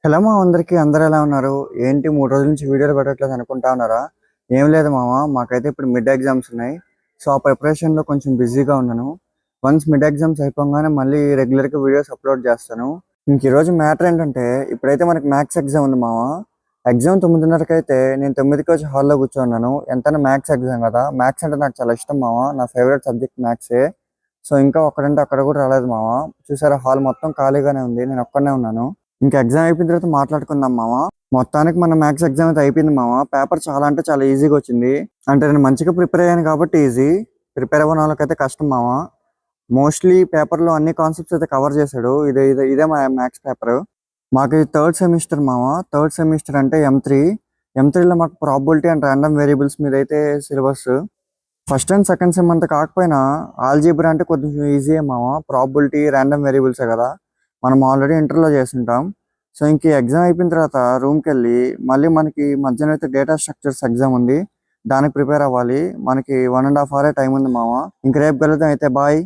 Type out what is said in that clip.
Hello మా అందరికి అందరు ఎలా ఉన్నారు? ఏంటి 3 రోజుల నుంచి వీడియోలు పెట్టట్లేదు అనుకుంటా ఉన్నారా? ఏం లేదు మామ, మాకైతే ఇప్పుడు మిడ్ ఎగ్జామ్స్ ఉన్నాయి. సో ఆ ప్రిపరేషన్లో కొంచెం బిజీగా ఉన్నాను. వన్స్ మిడ్ ఎగ్జామ్స్ అయిపోగానే మళ్ళీ రెగ్యులర్గా వీడియోస్ అప్లోడ్ చేస్తాను. ఇంక ఈరోజు మ్యాటర్ ఏంటంటే, ఇప్పుడైతే మనకి మ్యాథ్స్ ఎగ్జామ్ ఉంది మామ. ఎగ్జామ్ 9:30కి అయితే నేను 9కి వచ్చి హాల్లో కూర్చోన్నాను. ఎంతైనా మ్యాథ్స్ ఎగ్జామ్ కదా, మ్యాథ్స్ అంటే నాకు చాలా ఇష్టం మామ. నా ఫేవరెట్ సబ్జెక్ట్ మ్యాథ్సే. సో ఇంకా ఒక్కడంటే అక్కడ కూడా రాలేదు మామ. చూసారా, హాల్ మొత్తం ఖాళీగానే ఉంది, నేను ఒక్కడనే ఉన్నాను. ఇంకా ఎగ్జామ్ అయిపోయిన తర్వాత మాట్లాడుకుందాం మామ. మొత్తానికి మన మ్యాథ్స్ ఎగ్జామ్ అయితే అయిపోయింది మామ. పేపర్ చాలా అంటే చాలా ఈజీగా వచ్చింది. అంటే నేను మంచిగా ప్రిపేర్ అయ్యాను కాబట్టి ఈజీ. ప్రిపేర్ అవ్వని వాళ్ళకైతే కష్టం మామ. మోస్ట్లీ పేపర్లో అన్ని కాన్సెప్ట్స్ అయితే కవర్ చేశాడు. ఇదే మా మ్యాథ్స్ పేపర్. మాకు ఇది థర్డ్ సెమిస్టర్ మామ. థర్డ్ సెమిస్టర్ అంటే M3లో మాకు ప్రాబబిలిటీ అండ్ ర్యాండమ్ వేరియబుల్స్ మీద అయితే syllabus. First and second sem అంత కాకపోయినా ఆల్జీబ్రా అంటే కొంచెం ఈజీయే మామ. ప్రాబబిలిటీ ర్యాండమ్ వేరియబుల్సే కదా, మనం ఆల్రెడీ ఇంటర్లో చేస్తుంటాం. సో ఇంక ఎగ్జామ్ అయిపోయిన తర్వాత రూమ్కి వెళ్ళి మళ్ళీ మనకి మధ్యాహ్నం అయితే డేటా స్ట్రక్చర్స్ ఎగ్జామ్ ఉంది. దానికి ప్రిపేర్ అవ్వాలి. మనకి 1.5 hour టైం ఉంది మామ. ఇంక రేపు కలుద్దాం అయితే, బాయ్.